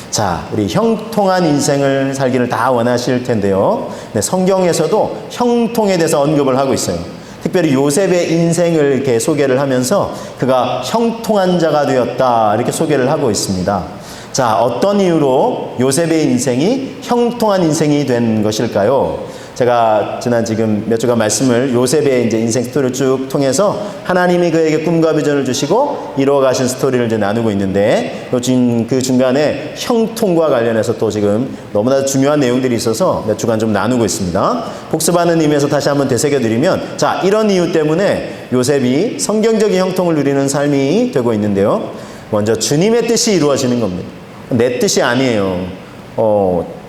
자, 우리 형통한 인생을 살기를 다 원하실 텐데요. 네, 성경에서도 형통에 대해서 언급을 하고 있어요. 특별히 요셉의 인생을 이렇게 소개를 하면서 그가 형통한 자가 되었다 이렇게 소개를 하고 있습니다. 자, 어떤 이유로 요셉의 인생이 형통한 인생이 된 것일까요? 제가 지난 지금 몇 주간 말씀을 요셉의 이제 인생 스토리를 쭉 통해서 하나님이 그에게 꿈과 비전을 주시고 이루어가신 스토리를 이제 나누고 있는데 지금 그 중간에 형통과 관련해서 또 지금 너무나 중요한 내용들이 있어서 몇 주간 좀 나누고 있습니다. 복습하는 의미에서 다시 한번 되새겨드리면, 자, 이런 이유 때문에 요셉이 성경적인 형통을 누리는 삶이 되고 있는데요. 먼저 주님의 뜻이 이루어지는 겁니다. 내 뜻이 아니에요.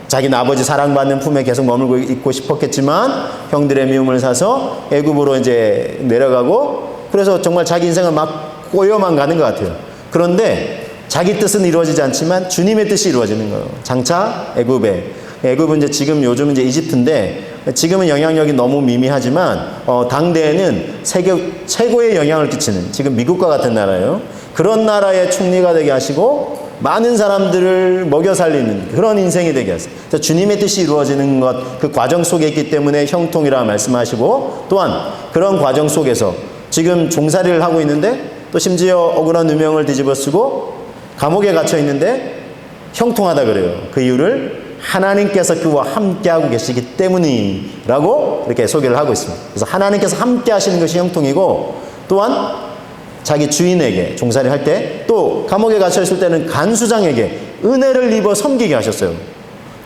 자기는 아버지 사랑받는 품에 계속 머물고 있고 싶었겠지만 형들의 미움을 사서 애굽으로 이제 내려가고, 그래서 정말 자기 인생을 막 꼬여만 가는 것 같아요. 그런데 자기 뜻은 이루어지지 않지만 주님의 뜻이 이루어지는 거예요. 장차 애굽은 이제 지금 요즘 이제 이집트인데, 지금은 영향력이 너무 미미하지만 당대에는 세계 최고의 영향을 끼치는, 지금 미국과 같은 나라예요. 그런 나라의 총리가 되게 하시고 많은 사람들을 먹여 살리는 그런 인생이 되게 하세요. 주님의 뜻이 이루어지는 것, 그 과정 속에 있기 때문에 형통이라 말씀하시고, 또한 그런 과정 속에서 지금 종살이를 하고 있는데 또 심지어 억울한 누명을 뒤집어 쓰고 감옥에 갇혀 있는데 형통하다 그래요. 그 이유를 하나님께서 그와 함께하고 계시기 때문이라고 이렇게 소개를 하고 있습니다. 그래서 하나님께서 함께 하시는 것이 형통이고, 또한 자기 주인에게 종살이 할 때, 또 감옥에 갇혀 있을 때는 간수장에게 은혜를 입어 섬기게 하셨어요.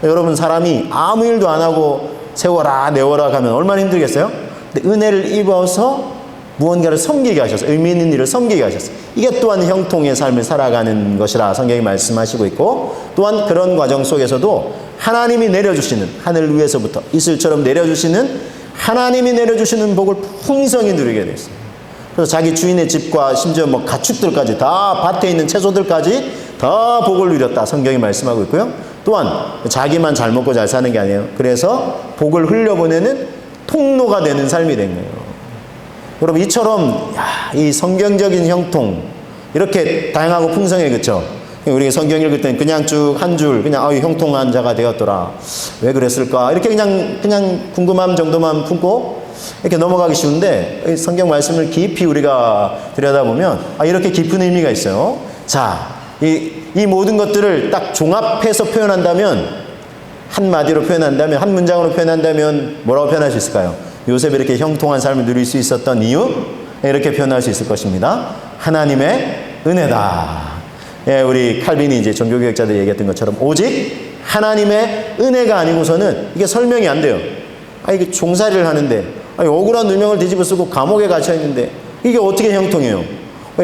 여러분, 사람이 아무 일도 안 하고 세워라 내워라 가면 얼마나 힘들겠어요? 근데 은혜를 입어서 무언가를 섬기게 하셨어요. 의미 있는 일을 섬기게 하셨어요. 이게 또한 형통의 삶을 살아가는 것이라 성경이 말씀하시고 있고, 또한 그런 과정 속에서도 하나님이 내려주시는, 하늘 위에서부터 이슬처럼 내려주시는, 하나님이 내려주시는 복을 풍성히 누리게 됐어요. 그래서 자기 주인의 집과 심지어 뭐 가축들까지 다, 밭에 있는 채소들까지 다 복을 누렸다 성경이 말씀하고 있고요. 또한 자기만 잘 먹고 잘 사는 게 아니에요. 그래서 복을 흘려보내는 통로가 되는 삶이 된 거예요. 여러분, 이처럼 이 성경적인 형통, 이렇게 다양하고 풍성해, 그렇죠? 우리가 성경 읽을 때는 그냥 쭉 한 줄 그냥 형통한 자가 되었더라, 왜 그랬을까, 이렇게 그냥 궁금함 정도만 품고 이렇게 넘어가기 쉬운데, 성경 말씀을 깊이 우리가 들여다보면 이렇게 깊은 의미가 있어요. 자, 이 모든 것들을 딱 종합해서 표현한다면, 한마디로 표현한다면, 한 문장으로 표현한다면 뭐라고 표현할 수 있을까요? 요셉이 이렇게 형통한 삶을 누릴 수 있었던 이유, 이렇게 표현할 수 있을 것입니다. 하나님의 은혜다. 예, 우리 칼빈이 이제 종교개혁자들이 얘기했던 것처럼 오직 하나님의 은혜가 아니고서는 이게 설명이 안 돼요. 이게 종살이를 하는데, 억울한 누명을 뒤집어 쓰고 감옥에 갇혀 있는데 이게 어떻게 형통해요?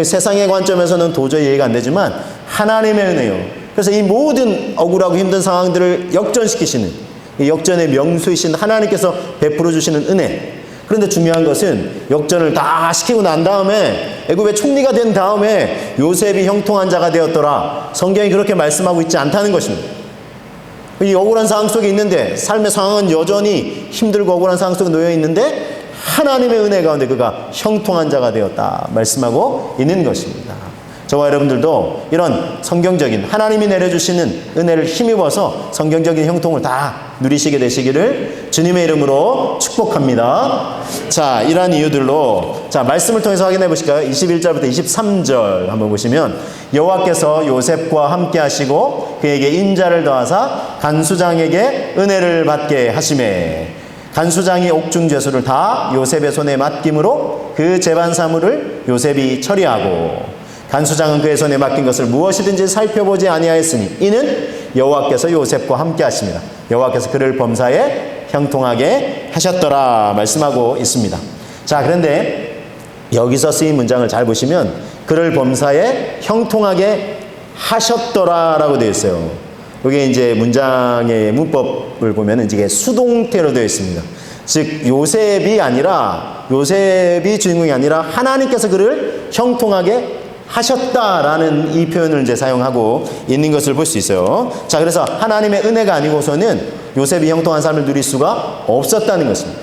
세상의 관점에서는 도저히 이해가 안 되지만 하나님의 은혜요. 그래서 이 모든 억울하고 힘든 상황들을 역전시키시는, 이 역전의 명수이신 하나님께서 베풀어 주시는 은혜. 그런데 중요한 것은 역전을 다 시키고 난 다음에, 애굽의 총리가 된 다음에 요셉이 형통한 자가 되었더라, 성경이 그렇게 말씀하고 있지 않다는 것입니다. 이 억울한 상황 속에 있는데, 삶의 상황은 여전히 힘들고 억울한 상황 속에 놓여 있는데 하나님의 은혜 가운데 그가 형통한 자가 되었다 말씀하고 있는 것입니다. 저와 여러분들도 이런 성경적인 하나님이 내려주시는 은혜를 힘입어서 성경적인 형통을 다 누리시게 되시기를 주님의 이름으로 축복합니다. 자, 이러한 이유들로, 자, 말씀을 통해서 확인해 보실까요? 21절부터 23절 한번 보시면, 여호와께서 요셉과 함께 하시고 그에게 인자를 더하사 간수장에게 은혜를 받게 하시매, 간수장이 옥중죄수를 다 요셉의 손에 맡김으로 그 재반 사물을 요셉이 처리하고, 간수장은 그의 손에 맡긴 것을 무엇이든지 살펴보지 아니하였으니 이는 여호와께서 요셉과 함께 하십니다. 여호와께서 그를 범사에 형통하게 하셨더라 말씀하고 있습니다. 자, 그런데 여기서 쓰인 문장을 잘 보시면 그를 범사에 형통하게 하셨더라 라고 되어 있어요. 여기 이제 문장의 문법을 보면 이게 수동태로 되어 있습니다. 즉 요셉이 주인공이 아니라 하나님께서 그를 형통하게 하셨다라는 이 표현을 이제 사용하고 있는 것을 볼 수 있어요. 자, 그래서 하나님의 은혜가 아니고서는 요셉이 형통한 삶을 누릴 수가 없었다는 것입니다.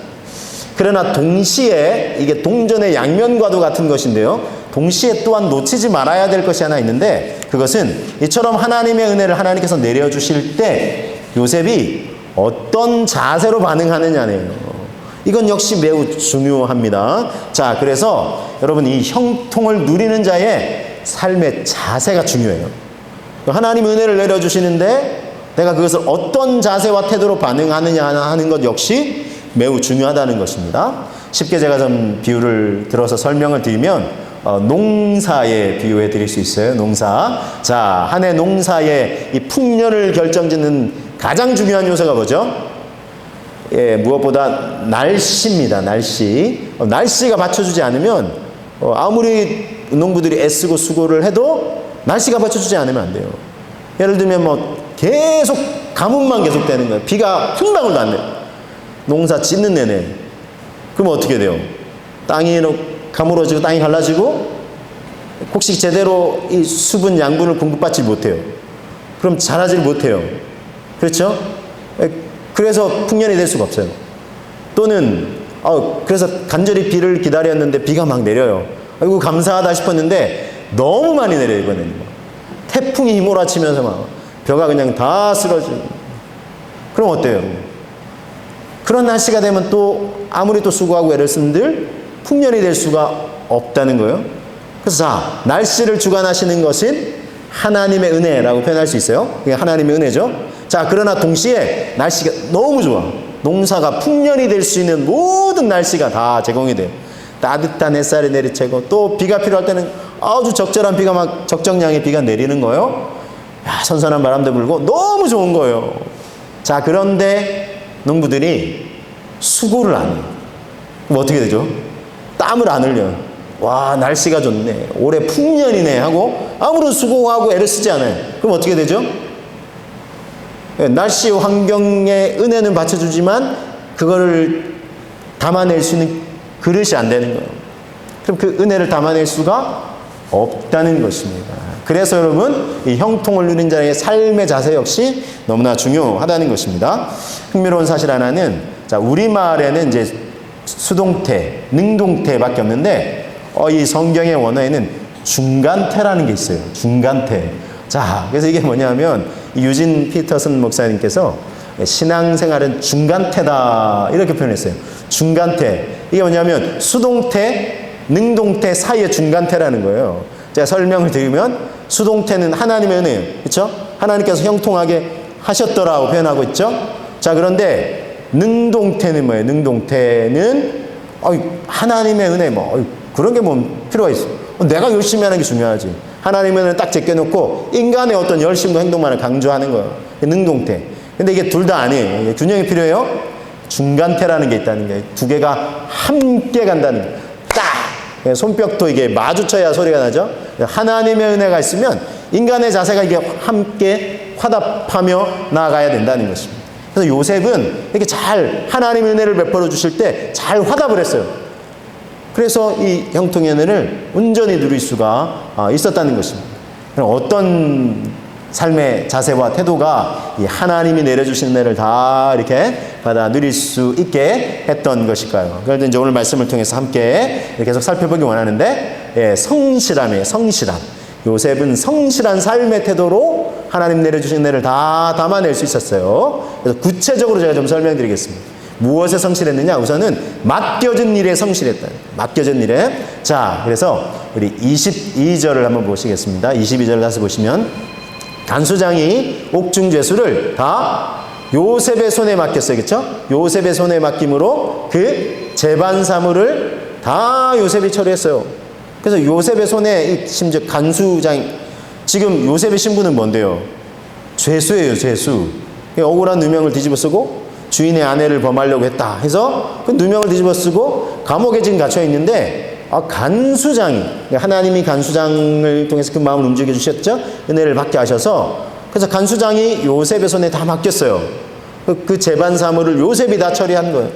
그러나 동시에 이게 동전의 양면과도 같은 것인데요. 동시에 또한 놓치지 말아야 될 것이 하나 있는데, 그것은 이처럼 하나님의 은혜를 하나님께서 내려주실 때 요셉이 어떤 자세로 반응하느냐네요. 이건 역시 매우 중요합니다. 자, 그래서 여러분, 이 형통을 누리는 자의 삶의 자세가 중요해요. 하나님 은혜를 내려주시는데 내가 그것을 어떤 자세와 태도로 반응하느냐 하는 것 역시 매우 중요하다는 것입니다. 쉽게 제가 좀 비유를 들어서 설명을 드리면 농사에 비유해 드릴 수 있어요. 농사. 자, 한 해 농사의 이 풍년을 결정짓는 가장 중요한 요소가 뭐죠? 예, 무엇보다 날씨입니다. 날씨. 날씨가 받쳐주지 않으면 아무리 농부들이 애쓰고 수고를 해도 날씨가 받쳐주지 않으면 안 돼요. 예를 들면 뭐 계속 가뭄만 계속되는 거예요. 비가 한 방울도 안 돼요. 농사 짓는 내내. 그럼 어떻게 돼요? 땅이 가물어지고 땅이 갈라지고 혹시 제대로 이 수분, 양분을 공급받지 못해요. 그럼 자라질 못해요. 그렇죠? 그래서 풍년이 될 수가 없어요. 또는 그래서 간절히 비를 기다렸는데 비가 막 내려요. 아이고 감사하다 싶었는데 너무 많이 내려요. 이번에는 태풍이 휘몰아치면서 막 벼가 그냥 다 쓰러지고. 그럼 어때요? 그런 날씨가 되면 또 아무리 또 수고하고 애를 쓴들 풍년이 될 수가 없다는 거예요. 그래서 자, 날씨를 주관하시는 것은 하나님의 은혜라고 표현할 수 있어요. 그게 하나님의 은혜죠. 자, 그러나 동시에 날씨가 너무 좋아. 농사가 풍년이 될 수 있는 모든 날씨가 다 제공이 돼요. 따뜻한 햇살이 내리쬐고 또 비가 필요할 때는 아주 적절한 비가 막 적정량의 비가 내리는 거예요. 야, 선선한 바람도 불고 너무 좋은 거예요. 자, 그런데 농부들이 수고를 안 해요. 그럼 어떻게 되죠? 땀을 안 흘려요. 와, 날씨가 좋네. 올해 풍년이네 하고 아무런 수고하고 애를 쓰지 않아요. 그럼 어떻게 되죠? 날씨 환경의 은혜는 받쳐주지만 그거를 담아낼 수 있는 그릇이 안 되는 거예요. 그럼 그 은혜를 담아낼 수가 없다는 것입니다. 그래서 여러분, 이 형통을 누린 자의 삶의 자세 역시 너무나 중요하다는 것입니다. 흥미로운 사실 하나는, 자, 우리말에는 이제 수동태, 능동태밖에 없는데 이 성경의 원어에는 중간태라는 게 있어요. 중간태. 자, 그래서 이게 뭐냐면 유진 피터슨 목사님께서 신앙생활은 중간태다 이렇게 표현했어요. 중간태. 이게 뭐냐면 수동태, 능동태 사이의 중간태라는 거예요. 제가 설명을 드리면 수동태는 하나님의 은혜예요. 그렇죠? 하나님께서 형통하게 하셨더라고 표현하고 있죠. 자, 그런데 능동태는 뭐예요? 능동태는 하나님의 은혜 그런 게 뭐 필요가 있어. 내가 열심히 하는 게 중요하지. 하나님의 은혜는 딱 제껴놓고 인간의 어떤 열심과 행동만을 강조하는 거예요. 능동태. 근데 이게 둘 다 아니에요. 균형이 필요해요. 중간태라는 게 있다는 게, 두 개가 함께 간다는 게. 딱 손뼉도 이게 마주쳐야 소리가 나죠. 하나님의 은혜가 있으면 인간의 자세가 이게 함께 화답하며 나아가야 된다는 것입니다. 그래서 요셉은 이렇게 잘 하나님의 은혜를 베풀어 주실 때 잘 화답을 했어요. 그래서 이 형통의 은혜를 온전히 누릴 수가 있었다는 것입니다. 어떤 삶의 자세와 태도가 이 하나님이 내려주신 은혜를 다 이렇게 받아 누릴 수 있게 했던 것일까요? 그래서 이제 오늘 말씀을 통해서 함께 계속 살펴보기 원하는데, 성실함이에요. 성실함. 요셉은 성실한 삶의 태도로 하나님 내려주신 은혜를 다 담아낼 수 있었어요. 그래서 구체적으로 제가 좀 설명드리겠습니다. 무엇에 성실했느냐? 우선은 맡겨진 일에 성실했다. 맡겨진 일에. 자, 그래서 우리 22절을 한번 보시겠습니다. 22절을 다시 보시면, 간수장이 옥중죄수를 다 요셉의 손에 맡겼어요. 그렇죠? 요셉의 손에 맡김으로 그 재반 사물을 다 요셉이 처리했어요. 그래서 요셉의 손에 심지어 간수장, 지금 요셉의 신분은 뭔데요? 죄수예요. 죄수. 억울한 누명을 뒤집어 쓰고 주인의 아내를 범하려고 했다 해서 그 누명을 뒤집어 쓰고 감옥에 지금 갇혀 있는데, 간수장이, 하나님이 간수장을 통해서 그 마음을 움직여 주셨죠. 은혜를 받게 하셔서, 그래서 간수장이 요셉의 손에 다 맡겼어요. 그 재반 사물을 요셉이 다 처리한 거예요.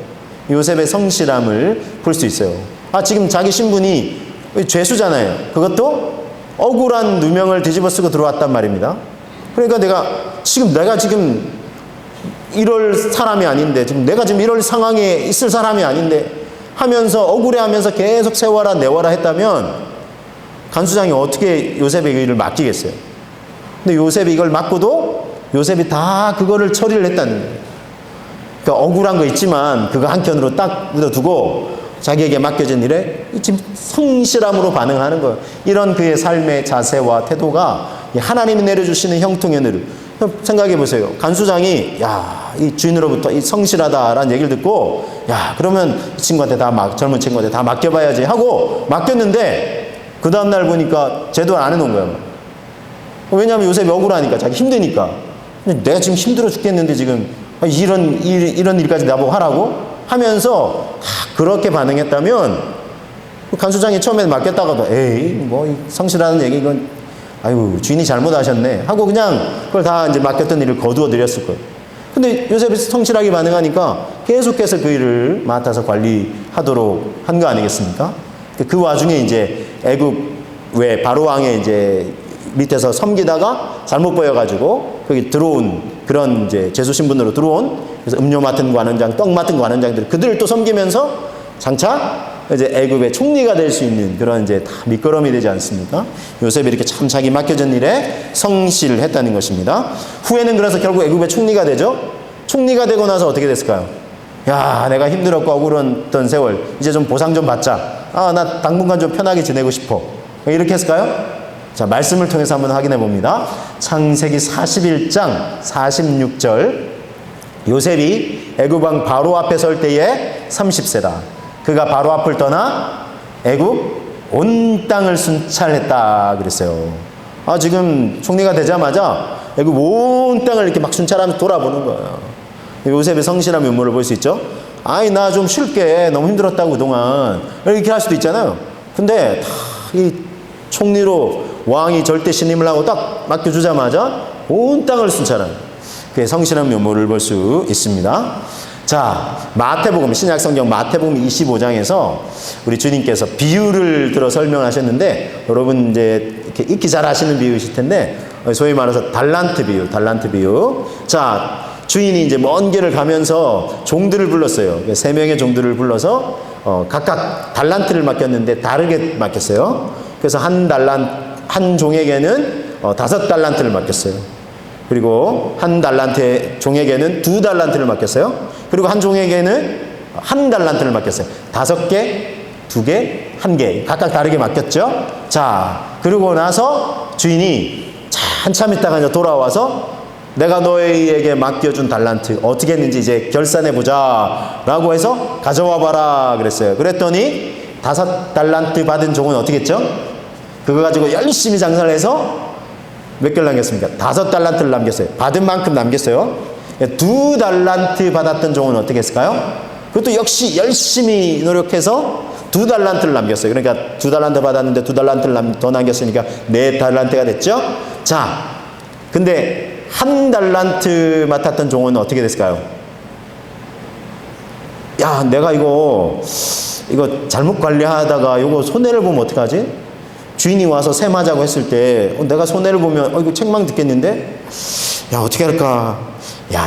요셉의 성실함을 볼 수 있어요. 지금 자기 신분이 죄수잖아요. 그것도 억울한 누명을 뒤집어 쓰고 들어왔단 말입니다. 그러니까 내가 지금 이럴 사람이 아닌데, 내가 지금 이럴 상황에 있을 사람이 아닌데 하면서 억울해하면서 계속 세워라 내워라 했다면 간수장이 어떻게 요셉에게 일을 맡기겠어요? 근데 요셉이 이걸 맡고도 요셉이 다 그거를 처리를 했다는 거예요. 그러니까 억울한 거 있지만 그거 한켠으로 딱 묻어두고 자기에게 맡겨진 일에 지금 성실함으로 반응하는 거예요. 이런 그의 삶의 자세와 태도가 하나님이 내려주시는 형통의 은혜를 생각해 보세요. 간수장이 이 주인으로부터 이 성실하다라는 얘기를 듣고 그러면 이 친구한테 젊은 친구한테 다 맡겨봐야지 하고 맡겼는데 그 다음날 보니까 제대로 안 해놓은 거예요. 왜냐하면 요셉이 억울하니까, 자기 힘드니까. 내가 지금 힘들어 죽겠는데 지금 이런 일까지 나보고 하라고 하면서 그렇게 반응했다면 간수장이 처음에 맡겼다가도 뭐 성실하는 얘기 이건 주인이 잘못하셨네 하고 그냥 그걸 다 이제 맡겼던 일을 거두어 드렸을 거예요. 근데 요셉이 성실하게 반응하니까 계속해서 그 일을 맡아서 관리하도록 한 거 아니겠습니까? 그 와중에 이제 애굽 바로 왕의 이제 밑에서 섬기다가 잘못 보여가지고 거기 들어온 그런 이제 제수 신분으로 들어온, 그래서 음료 맡은 관원장, 떡 맡은 관원장들 그들을 또 섬기면서 장차 이제 애굽의 총리가 될 수 있는 그런 이제 다 밑거름이 되지 않습니까? 요셉이 이렇게 참 자기 맡겨진 일에 성실을 했다는 것입니다. 후에는 그래서 결국 애굽의 총리가 되죠. 총리가 되고 나서 어떻게 됐을까요? 내가 힘들었고 억울했던 세월 이제 좀 보상 좀 받자. 나 당분간 좀 편하게 지내고 싶어. 이렇게 했을까요? 자, 말씀을 통해서 한번 확인해 봅니다. 창세기 41장 46절. 요셉이 애굽 왕 바로 앞에 설 때에 30세다. 그가 바로 앞을 떠나 애굽 온 땅을 순찰했다 그랬어요. 지금 총리가 되자마자 애굽 온 땅을 이렇게 막 순찰하면서 돌아보는 거예요. 요셉의 성실한 면모를 볼 수 있죠. 나 좀 쉴게, 너무 힘들었다고 그동안, 이렇게 할 수도 있잖아요. 근데 이 총리로 왕이 절대 신임을 하고 딱 맡겨주자마자 온 땅을 순찰하는 그의 성실한 면모를 볼 수 있습니다. 자, 마태복음, 신약성경 마태복음 25장에서 우리 주님께서 비유를 들어 설명하셨는데, 여러분 이제 이렇게 읽기 잘 아시는 비유이실 텐데, 소위 말해서 달란트 비유. 자, 주인이 이제 먼 길을 가면서 종들을 불렀어요. 3명의 종들을 불러서 각각 달란트를 맡겼는데 다르게 맡겼어요. 그래서 한 종에게는 5달란트를 맡겼어요. 그리고 한 달란트 종에게는 2달란트를 맡겼어요. 그리고 한 종에게는 1달란트를 맡겼어요. 5개, 2개, 1개 각각 다르게 맡겼죠. 자, 그러고 나서 주인이 한참 있다가 이제 돌아와서 내가 너에게 맡겨준 달란트 어떻게 했는지 이제 결산해보자 라고 해서 가져와 봐라 그랬어요. 그랬더니 5달란트 받은 종은 어떻게 했죠? 그거 가지고 열심히 장사를 해서 몇 개를 남겼습니까? 5달란트를 남겼어요. 받은 만큼 남겼어요. 2달란트 받았던 종은 어떻게 했을까요? 그것도 역시 열심히 노력해서 2달란트를 남겼어요. 그러니까 2달란트 받았는데 2달란트를 더 남겼으니까 4달란트가 됐죠? 자, 근데 1달란트 맡았던 종은 어떻게 됐을까요? 내가 이거 잘못 관리하다가 이거 손해를 보면 어떡하지? 주인이 와서 셈하자고 했을 때 내가 손해를 보면 이거 책망 듣겠는데? 어떻게 할까?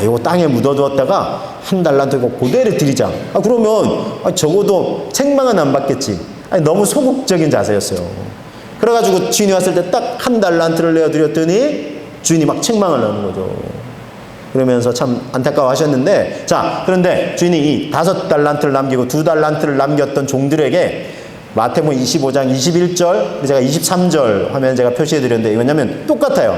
이거 땅에 묻어두었다가 1달란트 이거 그대로 드리자. 그러면 적어도 책망은 안 받겠지. 너무 소극적인 자세였어요. 그래가지고 주인이 왔을 때 딱 1달란트를 내어드렸더니 주인이 막 책망을 하는 거죠. 그러면서 참 안타까워 하셨는데, 자, 그런데 주인이 이 5달란트를 남기고 2달란트를 남겼던 종들에게 마태복음 25장 21절, 제가 23절 화면 제가 표시해 드렸는데, 이거냐면 똑같아요.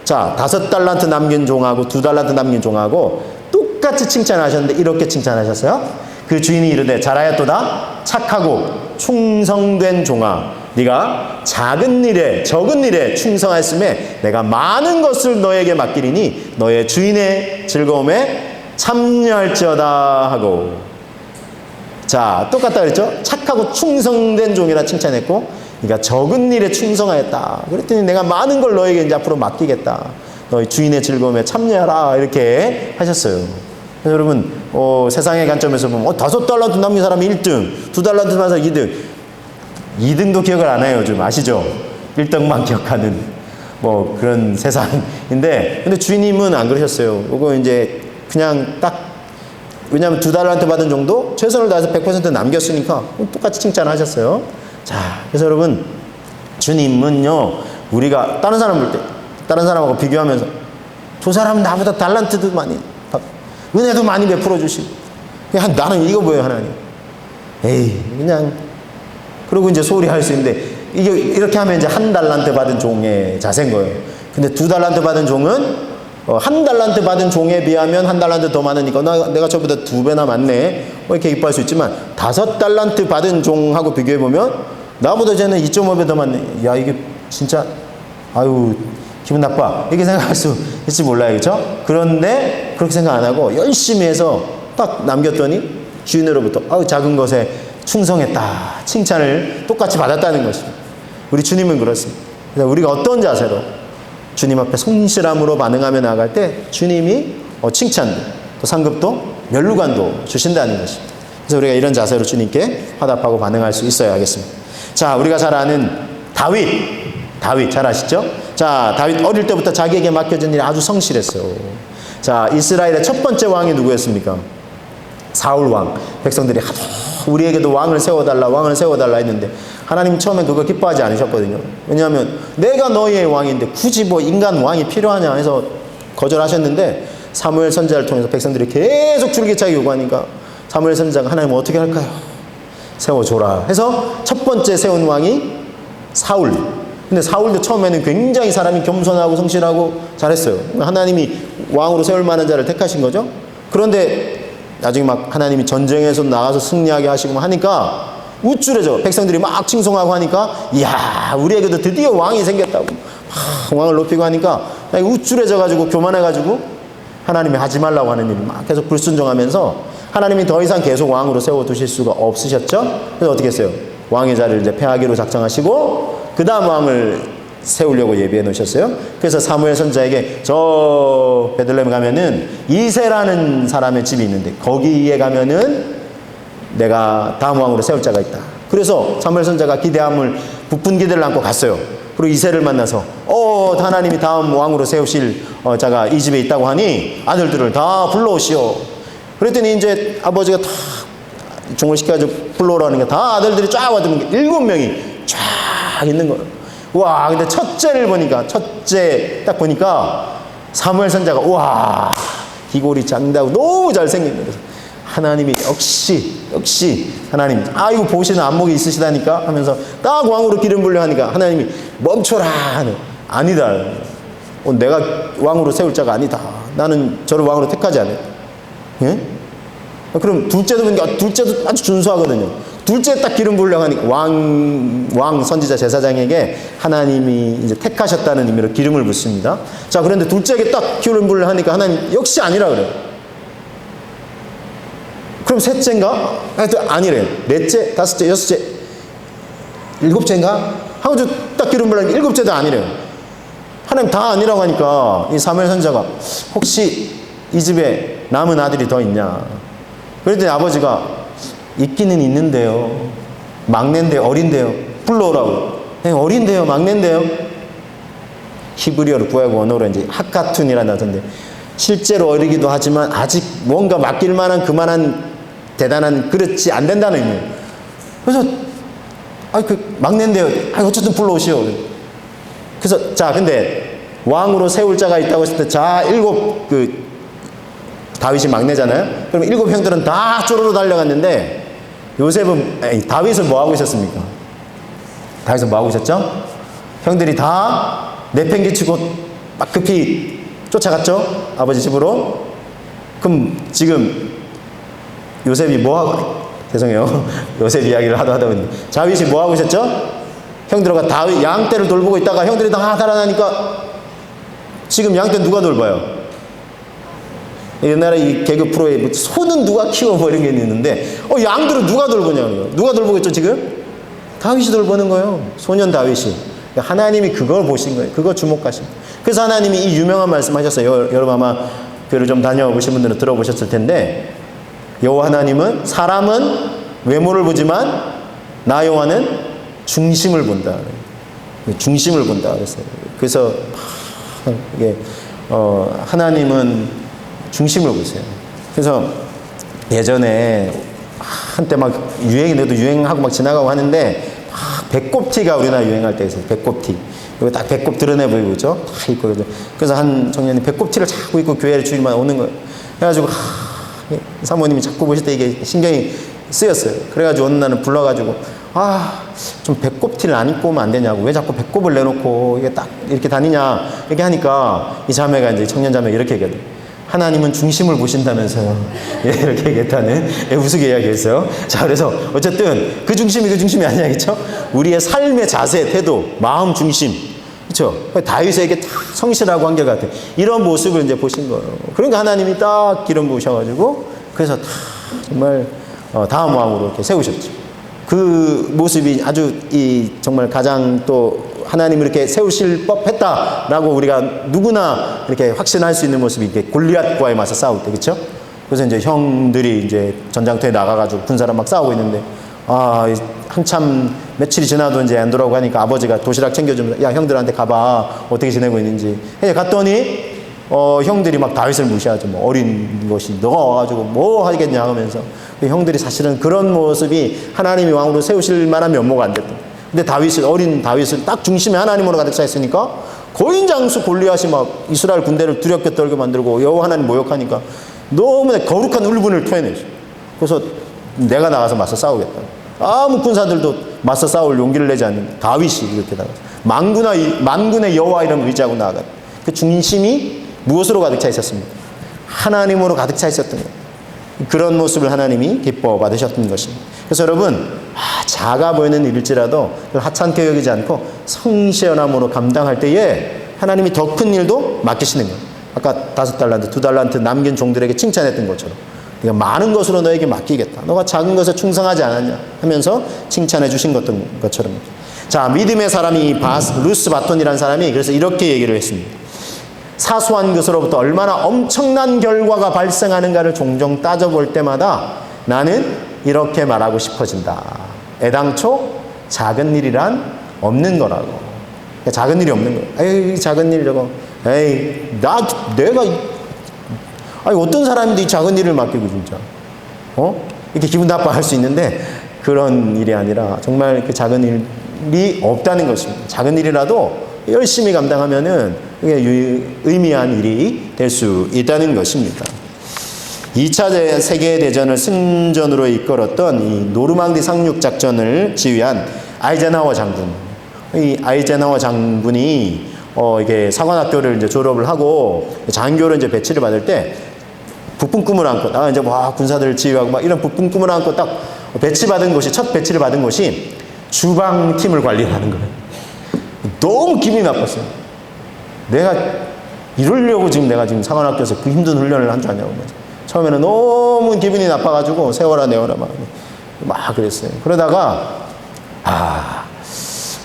자, 5달란트 남긴 종하고 2달란트 남긴 종하고 똑같이 칭찬하셨는데, 이렇게 칭찬하셨어요. 그 주인이 이르되 잘하였도다 착하고 충성된 종아, 네가 적은 일에 충성하였음에 내가 많은 것을 너에게 맡기리니 너의 주인의 즐거움에 참여할지어다 하고. 자, 똑같다 그랬죠? 착하고 충성된 종이라 칭찬했고, 네가 적은 일에 충성하였다 그랬더니 내가 많은 걸 너에게 이제 앞으로 맡기겠다, 너의 주인의 즐거움에 참여하라, 이렇게 하셨어요. 그래서 여러분, 세상의 관점에서 보면 5달란트 남긴 사람이 1등, 2달란트 남긴 사람이 2등. 2등도 기억을 안 해요, 요즘. 아시죠? 1등만 기억하는 그런 세상인데, 근데 주인님은 안 그러셨어요. 이거 이제 그냥 딱, 왜냐하면 2달란트 받은 정도 최선을 다해서 100% 남겼으니까 똑같이 칭찬하셨어요. 자, 그래서 여러분, 주님은요, 우리가 다른 사람 볼 때, 다른 사람하고 비교하면서 저 사람은 나보다 달란트도 많이, 은혜도 많이 베풀어 주시고, 나는 이거 뭐예요, 하나님? 에이, 그냥. 그러고 이제 소홀히 할 수 있는데, 이렇게 하면 이제 1달란트 받은 종의 자세인 거예요. 근데 2달란트 받은 종은 1달란트 받은 종에 비하면 1달란트 더 많으니까 내가 저보다 2배나 많네, 이렇게 기뻐할 수 있지만 5달란트 받은 종하고 비교해보면 나보다 쟤는 2.5배 더 많네. 야, 이게 진짜 아유 기분 나빠, 이렇게 생각할 수 있을지 몰라요. 그렇죠? 그런데 그렇게 생각 안 하고 열심히 해서 딱 남겼더니 주인으로부터 작은 것에 충성했다, 칭찬을 똑같이 받았다는 것입니다. 우리 주님은 그렇습니다. 그래서 우리가 어떤 자세로 주님 앞에 성실함으로 반응하며 나아갈 때 주님이 칭찬도, 또 상급도, 면류관도 주신다는 것입니다. 그래서 우리가 이런 자세로 주님께 화답하고 반응할 수 있어야 하겠습니다. 자, 우리가 잘 아는 다윗 잘 아시죠? 자, 다윗 어릴 때부터 자기에게 맡겨진 일이 아주 성실했어요. 자, 이스라엘의 첫 번째 왕이 누구였습니까? 사울 왕. 백성들이 하도 우리에게도 왕을 세워달라 했는데 하나님 처음에 그거 기뻐하지 않으셨거든요. 왜냐하면 내가 너희의 왕인데 굳이 뭐 인간 왕이 필요하냐 해서 거절하셨는데, 사무엘 선지자를 통해서 백성들이 계속 줄기차게 요구하니까 사무엘 선지자가 하나님 어떻게 할까요? 세워줘라 해서 첫 번째 세운 왕이 사울. 근데 사울도 처음에는 굉장히 사람이 겸손하고 성실하고 잘했어요. 하나님이 왕으로 세울 만한 자를 택하신 거죠. 그런데 나중에 막 하나님이 전쟁에서 나가서 승리하게 하시고 하니까 우쭐해져. 백성들이 막 칭송하고 하니까 이야, 우리에게도 드디어 왕이 생겼다고 왕을 높이고 하니까 우쭐해져가지고 교만해가지고 하나님이 하지 말라고 하는 일을 막 계속 불순종하면서 하나님이 더 이상 계속 왕으로 세워두실 수가 없으셨죠. 그래서 어떻게 했어요? 왕의 자리를 이제 폐하기로 작정하시고 그 다음 왕을 세우려고 예비해 놓으셨어요. 그래서 사무엘 선지자에게 저 베들레헴 가면은 이새라는 사람의 집이 있는데 거기에 가면은 내가 다음 왕으로 세울 자가 있다. 그래서 사무엘 선지자가 기대함을 부푼 기대를 안고 갔어요. 그리고 이새를 만나서 하나님이 다음 왕으로 세우실 자가 이 집에 있다고 하니 아들들을 다 불러오시오. 그랬더니 이제 아버지가 다 종을 시켜가지고 불러오라는 게 다 아들들이 쫙 와드는 게 7명이 쫙 있는 거예요. 와, 근데 첫째 딱 보니까 사무엘 선지자가 와, 기골이 장다고 너무 잘생긴 거예요. 하나님이 역시 하나님, 이거 보시는 안목이 있으시다니까 하면서 딱 왕으로 기름 부려 하니까 하나님이 멈춰라. 아니다. 내가 왕으로 세울 자가 아니다. 나는 저를 왕으로 택하지 않아요. 예? 그럼 둘째도 보니까 둘째도 아주 준수하거든요. 둘째 딱 기름 부려 하니까 왕 선지자 제사장에게 하나님이 이제 택하셨다는 의미로 기름을 붓습니다. 자, 그런데 둘째에게 딱 기름 부려 하니까 하나님 역시 아니라 그래요. 그럼 셋째인가? 하여튼 아니래요. 넷째, 다섯째, 여섯째, 일곱째인가? 하고 딱 기름 부려 하니까 일곱째도 아니래요. 하나님 다 아니라고 하니까 이 사무엘 선지자가 혹시 이 집에 남은 아들이 더 있냐? 그랬더니 아버지가 있기는 있는데요. 막내인데 어린데요. 불러오라고. 어린데요. 막내인데요. 히브리어로 구약 원어로 이제 하카툰이라는 단어인데 실제로 어리기도 하지만 아직 뭔가 맡길 만한 그만한 대단한 그렇지 안 된다는 의미예요. 그래서 막내인데요. 어쨌든 불러오시오. 그래서 자, 근데 왕으로 세울 자가 있다고 했을 때 자, 7 다윗이 막내잖아요. 그럼 7 형들은 다 쪼르르 달려갔는데 다윗은 뭐 하고 있었습니까? 다윗은 뭐 하고 있었죠? 형들이 다 내팽개치고 막 급히 쫓아갔죠? 아버지 집으로. 그럼 지금 요셉이 뭐 하고, 죄송해요. 요셉 이야기를 하다 보니 다윗이 뭐 하고 있었죠? 형들과 다윗 양떼를 돌보고 있다가 형들이 다 달아나니까 지금 양떼 누가 돌봐요? 옛날에 이 개그 프로에 소는 누가 키워 뭐 이런 게 있는데 양들은 누가 돌보냐고요. 누가 돌보겠죠 지금? 다윗이 돌보는 거예요. 소년 다윗이. 하나님이 그걸 보신 거예요. 그거 주목하신 거예요. 그래서 하나님이 이 유명한 말씀 하셨어요. 여러분 아마 교회를 좀 다녀보신 분들은 들어보셨을 텐데 여호와 하나님은 사람은 외모를 보지만 나 여호와는 중심을 본다. 중심을 본다 그랬어요. 그래서 이게 하나님은 중심을 보세요. 그래서 예전에 한때 막 유행하고 막 지나가고 하는데 막 배꼽티가 우리나라 유행할 때 있어요. 배꼽티. 이거 딱 배꼽 드러내 보이고, 그죠? 다 입고. 그래서 한 청년이 배꼽티를 자꾸 입고 교회를 주일마다 오는 거예요. 그래가지고, 사모님이 자꾸 보실 때 이게 신경이 쓰였어요. 그래가지고 어느 날은 불러가지고, 좀 배꼽티를 안 입고 오면 안 되냐고. 왜 자꾸 배꼽을 내놓고 이게 딱 이렇게 다니냐. 이렇게 하니까 이 자매가 이제 청년 자매가 이렇게 얘기해요. 하나님은 중심을 보신다면서요. 예, 이렇게 얘기했다는, 예, 우스개 이야기했어요. 자, 그래서 어쨌든 그 중심이 아니야겠죠? 우리의 삶의 자세, 태도, 마음 중심. 그렇죠? 다윗에게 딱 성실하고 한결같아. 이런 모습을 이제 보신 거예요. 그러니까 하나님이 딱 기름 부으셔가지고, 그래서 정말 다음 왕으로 이렇게 세우셨죠. 그 모습이 아주 정말 가장 또 하나님 이렇게 세우실 법했다라고 우리가 누구나 이렇게 확신할 수 있는 모습이 이렇게 골리앗과의 맞서 싸울 때, 그렇죠? 그래서 이제 형들이 이제 전장터에 나가가지고 군사랑 막 싸우고 있는데, 한참 며칠이 지나도 이제 안 돌아오고 하니까 아버지가 도시락 챙겨주면서, 야, 형들한테 가봐, 어떻게 지내고 있는지. 갔더니 형들이 막 다윗을 무시하죠. 뭐 어린 것이 너가 와가지고 뭐 하겠냐 하면서. 형들이 사실은 그런 모습이 하나님이 왕으로 세우실 만한 면모가 안 됐던. 근데 어린 다윗을 딱 중심에 하나님으로 가득 차 있으니까 거인장수 골리앗이 막 이스라엘 군대를 두렵게 떨게 만들고 여호와 하나님 모욕하니까 너무나 거룩한 울분을 토해내죠. 그래서 내가 나가서 맞서 싸우겠다. 아무 군사들도 맞서 싸울 용기를 내지 않는 다윗이 이렇게 나가서 만군의 여호와 이름 의지하고 나아가. 그 중심이 무엇으로 가득 차 있었습니까? 하나님으로 가득 차 있었던 거예요. 그런 모습을 하나님이 기뻐 받으셨던 것입니다. 그래서 여러분, 작아 보이는 일일지라도 하찮게 여기지 않고 성실함으로 감당할 때에 하나님이 더 큰 일도 맡기시는 거예요. 아까 5달란트, 2달란트 남긴 종들에게 칭찬했던 것처럼, 내가 많은 것으로 너에게 맡기겠다. 너가 작은 것에 충성하지 않았냐 하면서 칭찬해 주신 것처럼. 자, 믿음의 사람이 루스 바톤이라는 사람이 그래서 이렇게 얘기를 했습니다. 사소한 것으로부터 얼마나 엄청난 결과가 발생하는가를 종종 따져볼 때마다 나는 이렇게 말하고 싶어진다. 애당초 작은 일이란 없는 거라고. 그러니까 작은 일이 없는 거예요. 에이, 작은 일 저거. 에이, 내가 어떤 사람인데 이 작은 일을 맡기고 진짜. 이렇게 기분 나빠할 수 있는데 그런 일이 아니라 정말 그 작은 일이 없다는 것입니다. 작은 일이라도 열심히 감당하면은 의미한 일이 될 수 있다는 것입니다. 2차 세계대전을 승전으로 이끌었던 이 노르망디 상륙 작전을 지휘한 아이젠하워 장군. 이 아이젠하워 장군이 이게 사관학교를 이제 졸업을 하고 장교로 이제 배치를 받을 때 북풍 꿈을 안고 이제 군사들을 지휘하고 막 이런 북풍 꿈을 안고 딱 첫 배치를 받은 곳이 주방팀을 관리하는 거예요. 너무 기분이 나빴어요. 내가 이러려고 내가 지금 사관학교에서 그 힘든 훈련을 한 줄 아냐고. 처음에는 너무 기분이 나빠가지고 세워라 내워라 막 그랬어요. 그러다가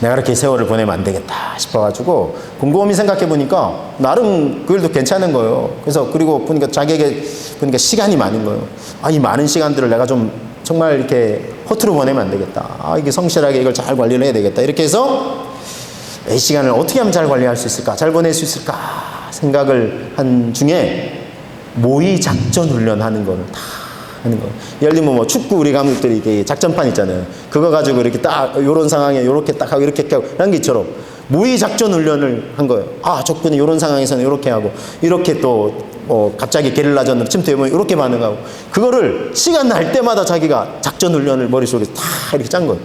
내가 이렇게 세월을 보내면 안 되겠다 싶어가지고 곰곰이 생각해 보니까 나름 그 일도 괜찮은 거예요. 그래서 그리고 보니까 자기에게 시간이 많은 거예요. 이 많은 시간들을 내가 좀 정말 이렇게 허투루 보내면 안 되겠다. 이게 성실하게 이걸 잘 관리를 해야 되겠다. 이렇게 해서 이 시간을 어떻게 하면 잘 관리할 수 있을까? 잘 보낼 수 있을까? 생각을 한 중에 모의 작전 훈련하는 거를 다 하는 거예요. 예를 들면 뭐 축구 우리 감독들이 이게 작전판 있잖아요. 그거 가지고 이렇게 딱 요런 상황에 요렇게 딱 하고 이렇게 하고 하는 것처럼 모의 작전 훈련을 한 거예요. 적군이 요런 상황에서는 요렇게 하고 이렇게 또 갑자기 게릴라전으로 침투해보면 이렇게 반응하고 그거를 시간 날 때마다 자기가 작전 훈련을 머릿속에 다 이렇게 짠 거예요.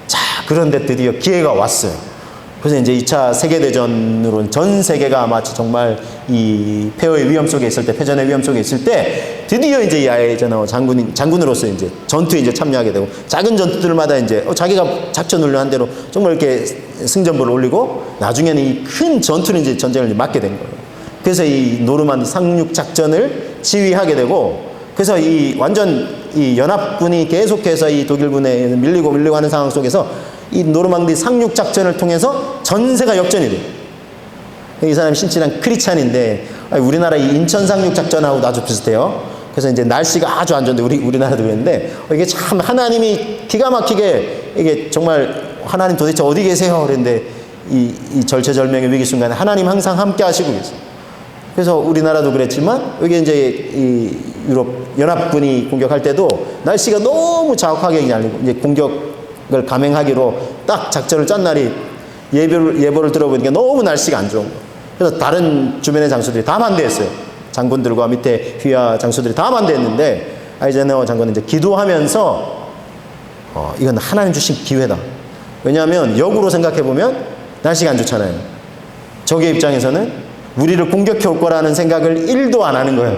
자, 그런데 드디어 기회가 왔어요. 그래서 이제 2차 세계대전으로는 전 세계가 마치 정말 이 폐허의 위험 속에 있을 때, 패전의 위험 속에 있을 때, 드디어 이제 이 아이젠하워 장군으로서 이제 전투에 이제 참여하게 되고, 작은 전투들마다 이제 자기가 작전 훈련한 대로 정말 이렇게 승전보를 올리고, 나중에는 이 큰 전투를 이제 전쟁을 맡게 된 거예요. 그래서 이 노르만디 상륙 작전을 지휘하게 되고, 그래서 이 완전 이 연합군이 계속해서 이 독일군에 밀리고 하는 상황 속에서 이 노르망디 상륙 작전을 통해서 전세가 역전이 돼요. 이 사람이 신친한 크리찬인데 우리나라 이 인천 상륙 작전하고도 아주 비슷해요. 그래서 이제 날씨가 아주 안 좋은데 우리나라도 그랬는데 이게 참 하나님이 기가 막히게 이게 정말 하나님 도대체 어디 계세요? 그랬는데 이 절체절명의 위기 순간에 하나님 항상 함께 하시고 계세요. 그래서 우리나라도 그랬지만 여기 이제 이 유럽 연합군이 공격할 때도 날씨가 너무 자욱하게 이제 공격 걸 감행하기로 딱 작전을 짠 날이 예보를 들어보니까 너무 날씨가 안 좋은 거예요. 그래서 다른 주변의 장수들이 다 반대했어요. 장군들과 밑에 휘하 장수들이 다 반대했는데 아이젠하워 장군은 이제 기도하면서 이건 하나님 주신 기회다. 왜냐하면 역으로 생각해 보면 날씨가 안 좋잖아요. 적의 입장에서는 우리를 공격해 올 거라는 생각을 1도 안 하는 거예요.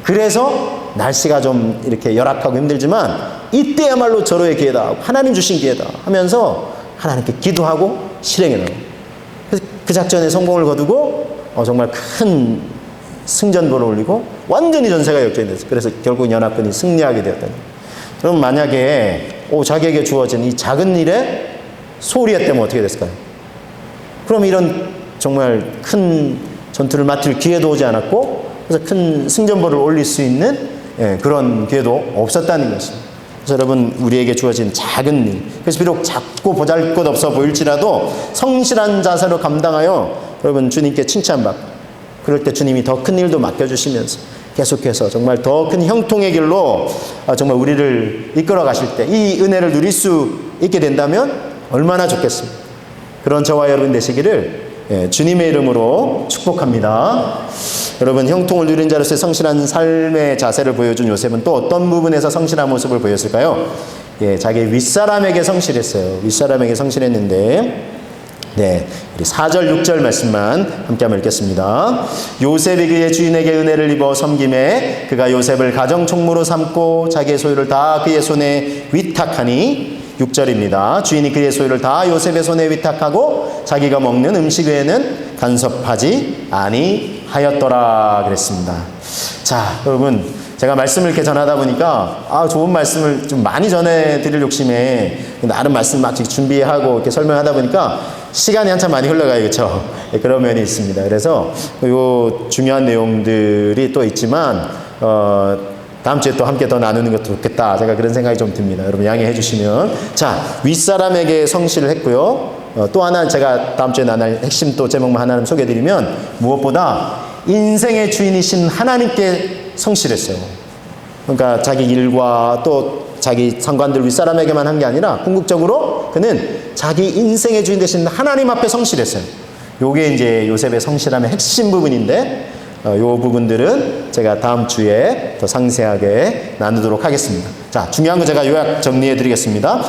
그래서 날씨가 좀 이렇게 열악하고 힘들지만 이때야말로 절호의 기회다. 하나님 주신 기회다 하면서 하나님께 기도하고 실행해 나가요. 그래서 그 작전에 성공을 거두고 정말 큰 승전보를 올리고 완전히 전세가 역전됐어요. 그래서 결국 연합군이 승리하게 되었다. 그럼 만약에 자기에게 주어진 이 작은 일에 소홀히 했다면 어떻게 됐을까요? 그럼 이런 정말 큰 전투를 맡을 기회도 오지 않았고 그래서 큰 승전보를 올릴 수 있는 그런 기회도 없었다는 것입니다. 그래서 여러분 우리에게 주어진 작은 일, 그래서 비록 작고 보잘것없어 보일지라도 성실한 자세로 감당하여 여러분 주님께 칭찬받고 그럴 때 주님이 더 큰 일도 맡겨주시면서 계속해서 정말 더 큰 형통의 길로 정말 우리를 이끌어 가실 때 이 은혜를 누릴 수 있게 된다면 얼마나 좋겠습니까? 그런 저와 여러분 되시기를 주님의 이름으로 축복합니다. 여러분 형통을 누린 자로서의 성실한 삶의 자세를 보여준 요셉은 또 어떤 부분에서 성실한 모습을 보였을까요? 자기 윗사람에게 성실했어요. 윗사람에게 성실했는데 우리 4절 6절 말씀만 함께 한번 읽겠습니다. 요셉이 그의 주인에게 은혜를 입어 섬김에 그가 요셉을 가정 총무로 삼고 자기의 소유를 다 그의 손에 위탁하니 6절입니다. 주인이 그의 소유를 다 요셉의 손에 위탁하고 자기가 먹는 음식 외에는 간섭하지 아니하였더라 그랬습니다. 자, 여러분 제가 말씀을 이렇게 전하다 보니까 좋은 말씀을 좀 많이 전해드릴 욕심에 나름 말씀 막 준비하고 이렇게 설명하다 보니까 시간이 한참 많이 흘러가요. 그렇죠? 그런 면이 있습니다. 그래서 요 중요한 내용들이 또 있지만 다음 주에 또 함께 더 나누는 것도 좋겠다. 제가 그런 생각이 좀 듭니다. 여러분 양해해 주시면. 자, 윗사람에게 성실을 했고요. 또 하나 제가 다음 주에 나눌 핵심 또 제목만 하나는 소개해드리면 무엇보다 인생의 주인이신 하나님께 성실했어요. 그러니까 자기 일과 또 자기 상관들 윗사람에게만 한 게 아니라 궁극적으로 그는 자기 인생의 주인 되신 하나님 앞에 성실했어요. 요게 이제 요셉의 성실함의 핵심 부분인데 요 부분들은 제가 다음 주에 더 상세하게 나누도록 하겠습니다. 자, 중요한 거 제가 요약 정리해 드리겠습니다.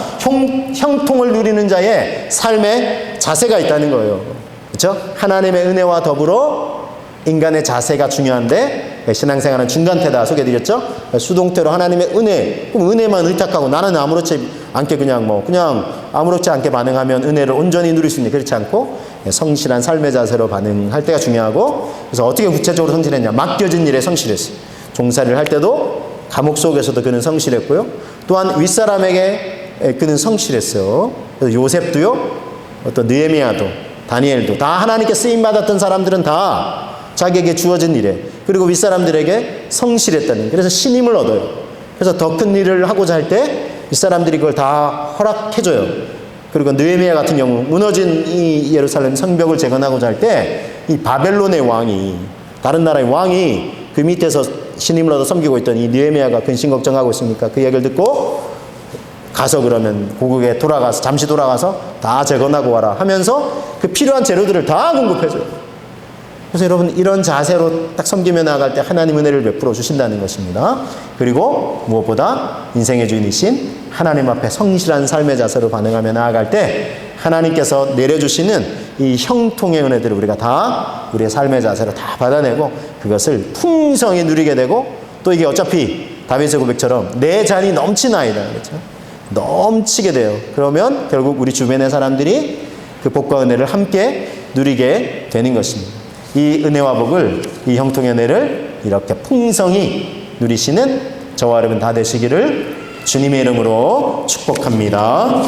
형통을 누리는 자의 삶의 자세가 있다는 거예요. 그렇죠? 하나님의 은혜와 더불어 인간의 자세가 중요한데 신앙생활은 중간태다 소개해드렸죠? 수동태로 하나님의 은혜, 그럼 은혜만 의탁하고 나는 아무렇지 않게 그냥 아무렇지 않게 반응하면 은혜를 온전히 누릴 수 있는, 그렇지 않고 성실한 삶의 자세로 반응할 때가 중요하고, 그래서 어떻게 구체적으로 성실했냐? 맡겨진 일에 성실했어요. 종살이를 할 때도 감옥 속에서도 그는 성실했고요. 또한 윗사람에게 그는 성실했어요. 그래서 요셉도요, 어떤 느헤미야도, 다니엘도 다 하나님께 쓰임받았던 사람들은 다 자기에게 주어진 일에, 그리고 윗사람들에게 성실했다는, 그래서 신임을 얻어요. 그래서 더 큰 일을 하고자 할 때 윗사람들이 그걸 다 허락해줘요. 그리고 느헤미야 같은 경우 무너진 이 예루살렘 성벽을 재건하고자 할 때 이 바벨론의 왕이, 다른 나라의 왕이 그 밑에서 신임을 얻어 섬기고 있던 이 느헤미야가 근심 걱정하고 있으니까 그 얘기를 듣고 가서 그러면 고국에 돌아가서 잠시 돌아가서 다 재건하고 와라 하면서 그 필요한 재료들을 다 공급해줘요. 그래서 여러분 이런 자세로 딱 섬기며 나아갈 때 하나님 은혜를 베풀어 주신다는 것입니다. 그리고 무엇보다 인생의 주인이신 하나님 앞에 성실한 삶의 자세로 반응하며 나아갈 때 하나님께서 내려주시는 이 형통의 은혜들을 우리가 다 우리의 삶의 자세로 다 받아내고 그것을 풍성히 누리게 되고, 또 이게 어차피 다윗의 고백처럼 내 잔이 넘치나이다, 그렇죠? 넘치게 돼요. 그러면 결국 우리 주변의 사람들이 그 복과 은혜를 함께 누리게 되는 것입니다. 이 은혜와 복을, 이 형통의 은혜를 이렇게 풍성히 누리시는 저와 여러분 다 되시기를 주님의 이름으로 축복합니다.